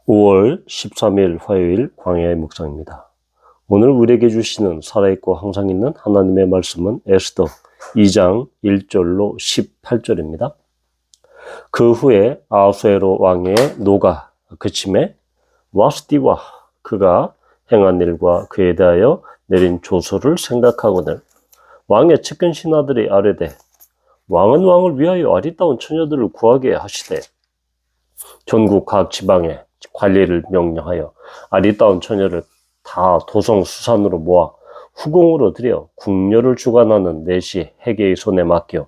5월 13일 화요일 광야의 묵상입니다. 오늘 우리에게 주시는 살아있고 항상 있는 하나님의 말씀은 에스더 2장 1절로 18절입니다. 그 후에 아하수에로 왕의 노가 그침에 와스디와 그가 행한 일과 그에 대하여 내린 조서를 생각하거늘 왕의 측근 신하들이 아뢰되 왕은 왕을 위하여 아리따운 처녀들을 구하게 하시되 전국 각 지방에 관리를 명령하여 아리따운 처녀를 다 도성 수산으로 모아 후궁으로 들여 궁녀를 주관하는 내시 해계의 손에 맡겨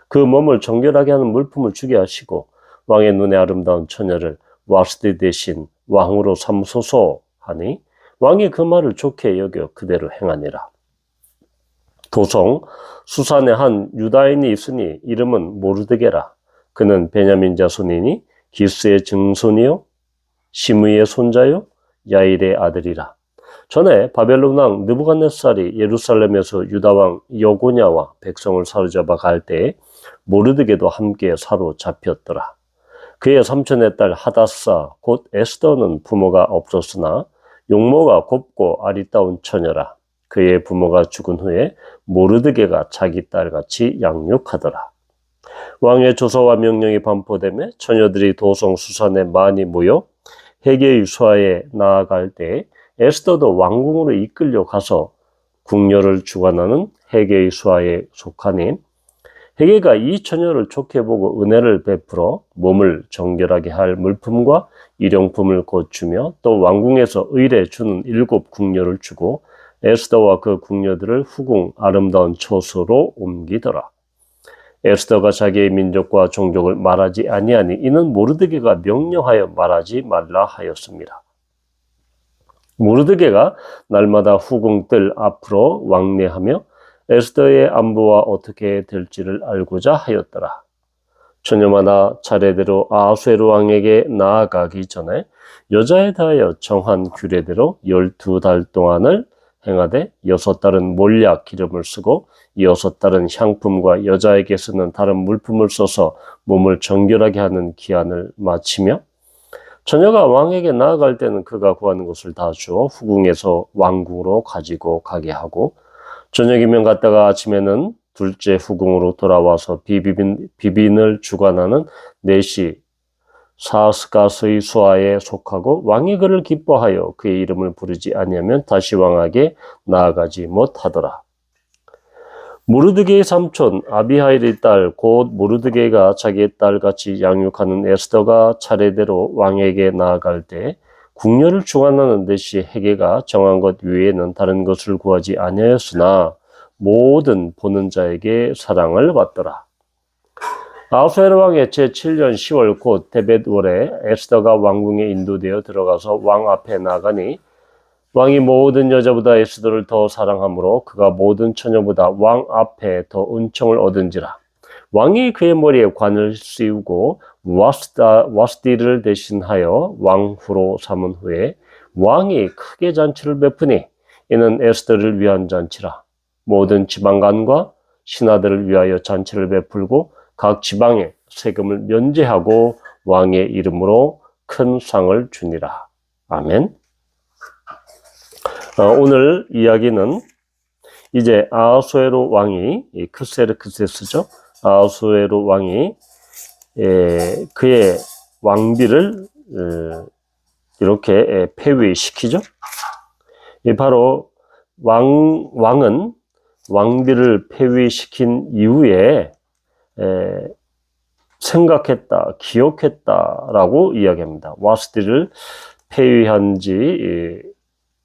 그 몸을 정결하게 하는 물품을 주게 하시고 왕의 눈에 아름다운 처녀를 와스디 대신 왕으로 삼소서 하니 왕이 그 말을 좋게 여겨 그대로 행하니라. 도성 수산에 한 유다인이 있으니 이름은 모르드게라. 그는 베냐민 자손이니 기스의 증손이요 시므이의 손자요 야일의 아들이라. 전에 바벨론 왕 느부갓네살이 예루살렘에서 유다왕 여고냐와 백성을 사로잡아 갈 때에 모르드게도 함께 사로잡혔더라. 그의 삼촌의 딸 하다사 곧 에스더는 부모가 없었으나 용모가 곱고 아리따운 처녀라. 그의 부모가 죽은 후에 모르드게가 자기 딸같이 양육하더라. 왕의 조서와 명령이 반포되며 처녀들이 도성 수산에 많이 모여 해계의 수하에 나아갈 때 에스더도 왕궁으로 이끌려 가서 궁녀를 주관하는 해계의 수하에 속하니 해계가 이 처녀를 좋게 보고 은혜를 베풀어 몸을 정결하게 할 물품과 일용품을 고주며 또 왕궁에서 의례 주는 7 궁녀를 주고 에스더와 그 궁녀들을 후궁 아름다운 처소로 옮기더라. 에스더가 자기의 민족과 종족을 말하지 아니하니 이는 모르드게가 명령하여 말하지 말라 하였습니다. 모르드게가 날마다 후궁들 앞으로 왕래하며 에스더의 안부와 어떻게 될지를 알고자 하였더라. 처녀마다 차례대로 아하수에로 왕에게 나아가기 전에 여자에 대하여 정한 규례대로 12달 동안을 행하되 6달은 몰약 기름을 쓰고 6달은 향품과 여자에게 쓰는 다른 물품을 써서 몸을 정결하게 하는 기한을 마치며 처녀가 왕에게 나아갈 때는 그가 구하는 것을 다 주어 후궁에서 왕궁으로 가지고 가게 하고 저녁이면 갔다가 아침에는 둘째 후궁으로 돌아와서 비빈을 주관하는 내시 사스가스의 수하에 속하고 왕이 그를 기뻐하여 그의 이름을 부르지 아니하면 다시 왕에게 나아가지 못하더라. 모르드게의 삼촌 아비하일의 딸 곧 모르드게가 자기의 딸같이 양육하는 에스더가 차례대로 왕에게 나아갈 때 궁녀를 주관하는 듯이 해계가 정한 것 외에는 다른 것을 구하지 아니하였으나 모든 보는 자에게 사랑을 받더라. 아하수에로 왕의 제7년 10월 곧 데벳월에 에스더가 왕궁에 인도되어 들어가서 왕 앞에 나가니 왕이 모든 여자보다 에스더를 더 사랑하므로 그가 모든 처녀보다 왕 앞에 더 은총을 얻은지라. 왕이 그의 머리에 관을 씌우고 와스디를 대신하여 왕후로 삼은 후에 왕이 크게 잔치를 베푸니 이는 에스더를 위한 잔치라. 모든 지방관과 신하들을 위하여 잔치를 베풀고 각 지방에 세금을 면제하고 왕의 이름으로 큰 상을 주니라. 아멘. 오늘 이야기는 이제 아하수에로 왕이 크세르크세스죠. 아하수에로 왕이 그의 왕비를 이렇게 폐위시키죠. 바로 왕은 왕비를 폐위시킨 이후에 생각했다, 기억했다라고 이야기합니다. 와스디를 폐위한 지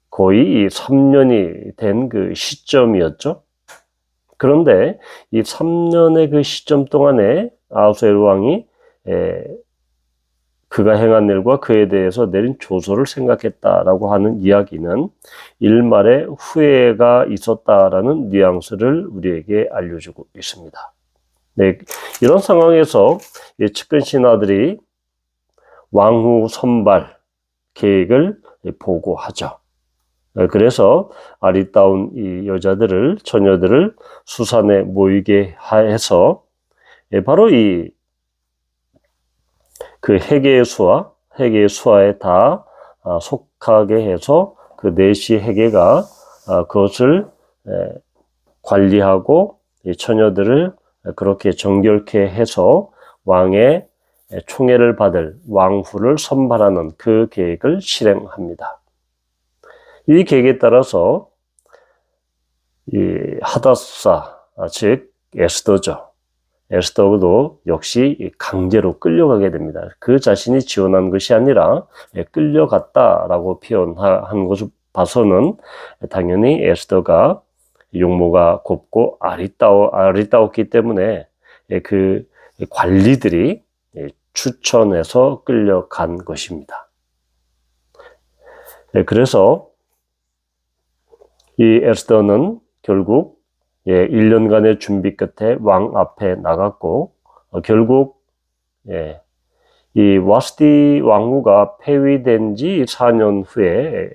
거의 3년이 된 그 시점이었죠. 그런데 이 3년의 그 시점 동안에 아하수에로 왕이 그가 행한 일과 그에 대해서 내린 조서를 생각했다라고 하는 이야기는 일말의 후회가 있었다라는 뉘앙스를 우리에게 알려주고 있습니다. 네, 이런 상황에서 측근 신하들이 왕후 선발 계획을 보고하죠. 그래서 아리따운 이 여자들을, 처녀들을 수산에 모이게 해서 바로 그 해계의 수와 해계의 수하에 다 속하게 해서 그 내시 해계가 그것을 관리하고 이 처녀들을 그렇게 정결케 해서 왕의 총애를 받을 왕후를 선발하는 그 계획을 실행합니다. 이 계획에 따라서 이 하다사, 즉 에스더죠. 에스더도 역시 강제로 끌려가게 됩니다. 그 자신이 지원한 것이 아니라 끌려갔다라고 표현한 것을 봐서는 당연히 에스더가 용모가 곱고 아리따웠기 때문에 그 관리들이 추천해서 끌려간 것입니다. 그래서 이 에스더는 결국 1년간의 준비 끝에 왕 앞에 나갔고 결국 이 와스디 왕후가 폐위된 지 4년 후에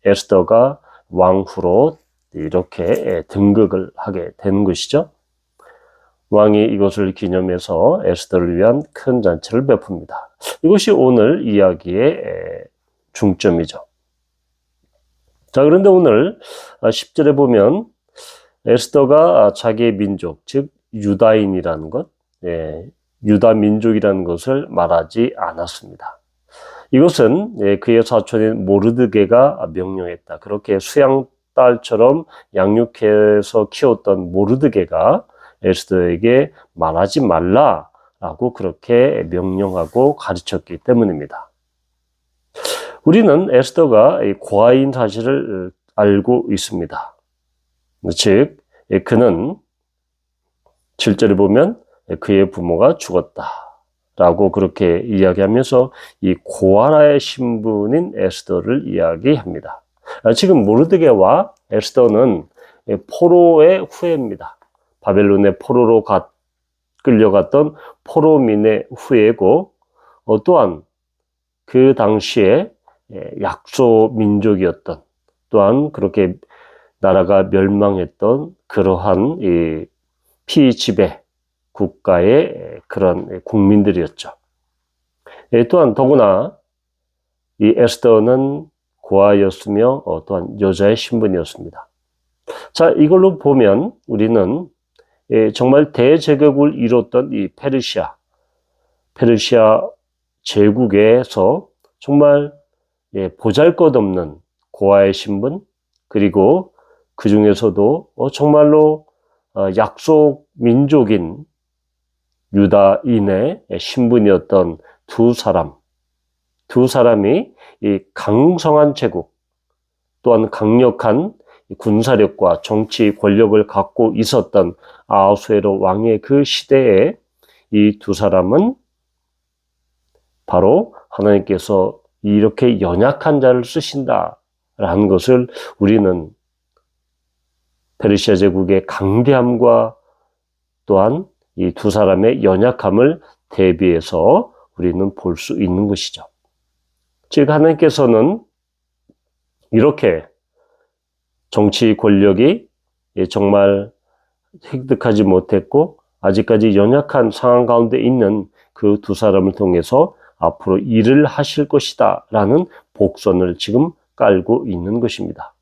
에스더가 왕후로 이렇게 등극을 하게 된 것이죠. 왕이 이것을 기념해서 에스더를 위한 큰 잔치를 베풉니다. 이것이 오늘 이야기의 중점이죠. 자, 그런데 오늘 10절에 보면 에스더가 자기의 민족, 즉 유다인이라는 것, 유다 민족이라는 것을 말하지 않았습니다. 이것은 그의 사촌인 모르드게가 명령했다. 그렇게 수양딸처럼 양육해서 키웠던 모르드게가 에스더에게 말하지 말라라고 그렇게 명령하고 가르쳤기 때문입니다. 우리는 에스더가 고아인 사실을 알고 있습니다. 즉 그는 7절에 보면 그의 부모가 죽었다라고 그렇게 이야기하면서 이 고아라의 신분인 에스더를 이야기합니다. 지금 모르드게와 에스더는 포로의 후예입니다. 바벨론의 포로로 끌려갔던 포로민의 후예고 또한 그 당시에 약소 민족이었던 또한 그렇게 나라가 멸망했던 그러한 이 피지배 국가의 그런 국민들이었죠. 또한 더구나 이 에스더는 고아였으며 또한 여자의 신분이었습니다. 자, 이걸로 보면 우리는 정말 대제국을 이뤘던 이 페르시아 제국에서 정말 보잘것없는 고아의 신분, 그리고 그 중에서도 정말로 약속 민족인 유다인의 신분이었던 두 사람이 이 강성한 제국 또한 강력한 군사력과 정치 권력을 갖고 있었던 아하수에로 왕의 그 시대에 이 두 사람은 바로 하나님께서 이렇게 연약한 자를 쓰신다라는 것을 우리는 페르시아 제국의 강대함과 또한 이 두 사람의 연약함을 대비해서 우리는 볼 수 있는 것이죠. 즉 하나님께서는 이렇게 정치 권력이 정말 획득하지 못했고 아직까지 연약한 상황 가운데 있는 그 두 사람을 통해서 앞으로 일을 하실 것이다 라는 복선을 지금 깔고 있는 것입니다.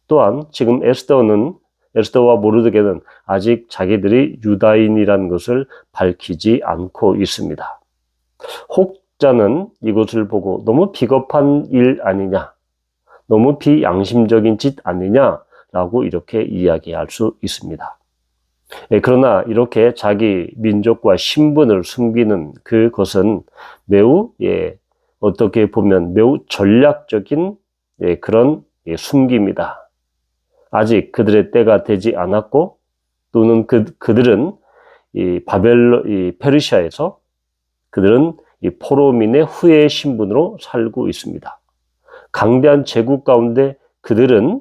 또한 지금 에스더와 모르드게는 아직 자기들이 유다인이라는 것을 밝히지 않고 있습니다. 혹자는 이것을 보고 너무 비겁한 일 아니냐, 너무 비양심적인 짓 아니냐라고 이렇게 이야기할 수 있습니다. 그러나 이렇게 자기 민족과 신분을 숨기는 그것은 매우 어떻게 보면 매우 전략적인 그런 숨김이다. 아직 그들의 때가 되지 않았고 또는 그들은 이 페르시아에서 그들은 이 포로민의 후예의 신분으로 살고 있습니다. 강대한 제국 가운데 그들은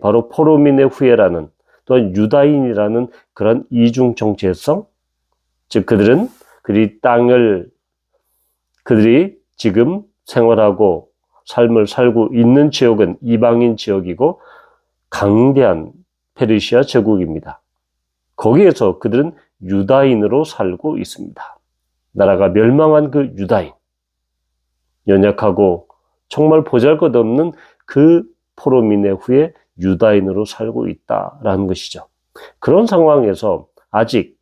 바로 포로민의 후예라는 또한 유다인이라는 그런 이중 정체성, 즉 그들이 지금 생활하고 삶을 살고 있는 지역은 이방인 지역이고 강대한 페르시아 제국입니다. 거기에서 그들은 유다인으로 살고 있습니다. 나라가 멸망한 그 유다인. 연약하고 정말 보잘것없는 그 포로민의 후에 유다인으로 살고 있다라는 것이죠. 그런 상황에서 아직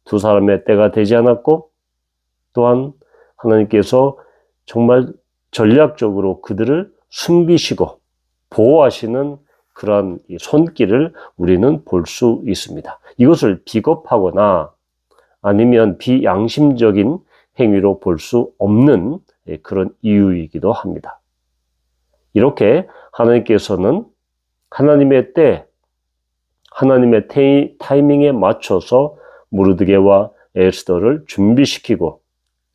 두 사람의 때가 되지 않았고, 또한 하나님께서 정말 전략적으로 그들을 숨기시고 보호하시는 그러한 손길을 우리는 볼 수 있습니다. 이것을 비겁하거나 아니면 비양심적인 행위로 볼 수 없는 그런 이유이기도 합니다. 이렇게 하나님께서는 하나님의 때, 하나님의 타이밍에 맞춰서 모르드게와 에스더를 준비시키고,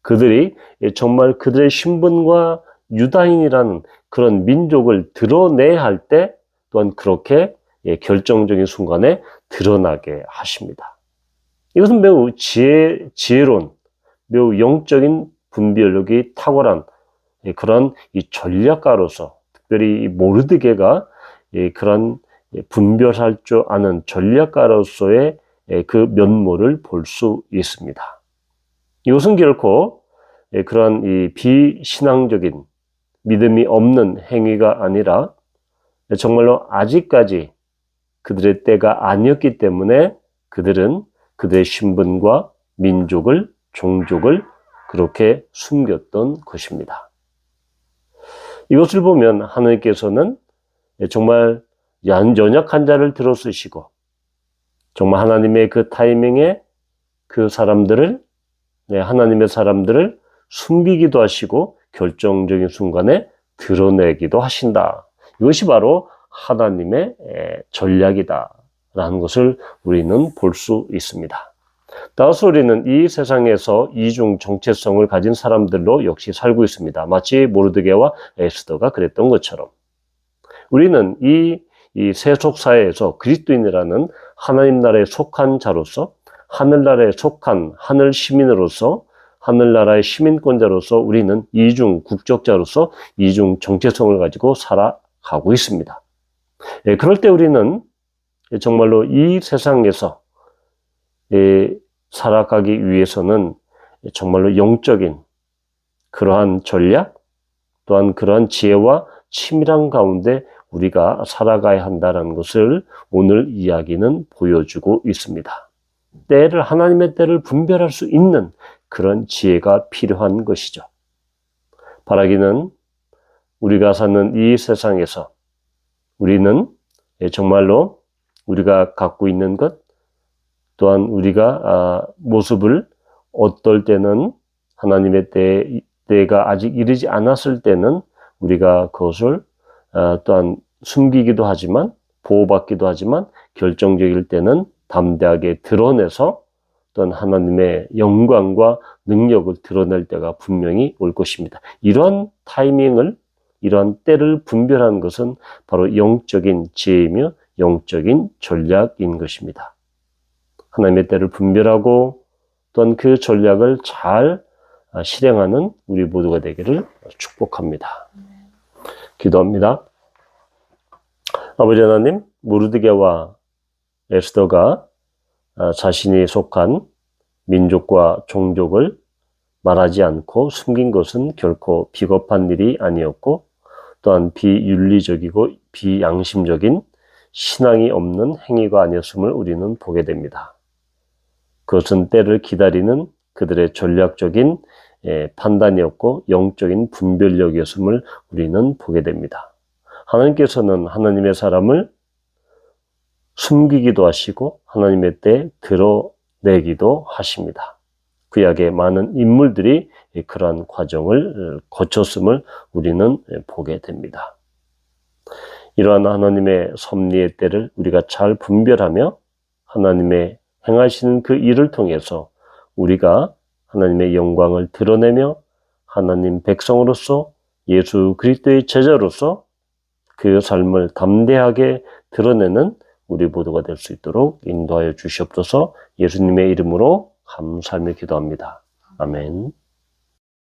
그들이 정말 그들의 신분과 유다인이라는 그런 민족을 드러내야 할 때 또한 그렇게 결정적인 순간에 드러나게 하십니다. 이것은 매우 지혜로운, 매우 영적인 분별력이 탁월한 그런 이 전략가로서, 특별히 이 모르드게가 그런 분별할 줄 아는 전략가로서의 그 면모를 볼 수 있습니다. 이것은 결코 그런 이 비신앙적인 믿음이 없는 행위가 아니라 정말로 아직까지 그들의 때가 아니었기 때문에 그들은 그들의 신분과 민족을, 종족을 그렇게 숨겼던 것입니다. 이것을 보면 하나님께서는 정말 연약한 자를 들어쓰시고, 정말 하나님의 그 타이밍에 그 사람들을, 하나님의 사람들을 숨기기도 하시고 결정적인 순간에 드러내기도 하신다. 이것이 바로 하나님의 전략이다라는 것을 우리는 볼 수 있습니다. 따라서 우리는 이 세상에서 이중 정체성을 가진 사람들로 역시 살고 있습니다. 마치 모르드게와 에스더가 그랬던 것처럼 우리는 이 세속 사회에서 그리스도인이라는 하나님 나라에 속한 자로서, 하늘나라에 속한 하늘 시민으로서, 하늘나라의 시민권자로서 우리는 이중 국적자로서 이중 정체성을 가지고 살아가고 있습니다. 그럴 때 우리는 정말로 이 세상에서 살아가기 위해서는 정말로 영적인 그러한 전략, 또한 그러한 지혜와 치밀한 가운데 우리가 살아가야 한다는 것을 오늘 이야기는 보여주고 있습니다. 때를, 하나님의 때를 분별할 수 있는 그런 지혜가 필요한 것이죠. 바라기는 우리가 사는 이 세상에서 우리는 정말로 우리가 갖고 있는 것, 또한 우리가 모습을 어떨 때는 하나님의 때가 아직 이르지 않았을 때는 우리가 그것을 또한 숨기기도 하지만, 보호받기도 하지만, 결정적일 때는 담대하게 드러내서 또한 하나님의 영광과 능력을 드러낼 때가 분명히 올 것입니다. 이러한 타이밍을, 이러한 때를 분별하는 것은 바로 영적인 지혜이며 영적인 전략인 것입니다. 하나님의 때를 분별하고 또한 그 전략을 잘 실행하는 우리 모두가 되기를 축복합니다. 기도합니다. 아버지 하나님, 모르드게와 에스더가 자신이 속한 민족과 종족을 말하지 않고 숨긴 것은 결코 비겁한 일이 아니었고, 또한 비윤리적이고 비양심적인 신앙이 없는 행위가 아니었음을 우리는 보게 됩니다. 그것은 때를 기다리는 그들의 전략적인 판단이었고 영적인 분별력이었음을 우리는 보게 됩니다. 하나님께서는 하나님의 사람을 숨기기도 하시고 하나님의 때에 드러내기도 하십니다. 구약의 많은 인물들이 그러한 과정을 거쳤음을 우리는 보게 됩니다. 이러한 하나님의 섭리의 때를 우리가 잘 분별하며 하나님의 행하시는 그 일을 통해서 우리가 하나님의 영광을 드러내며 하나님 백성으로서 예수 그리스도의 제자로서 그 삶을 담대하게 드러내는 우리 모두가 될 수 있도록 인도하여 주시옵소서. 예수님의 이름으로 감사하며 기도합니다. 아멘.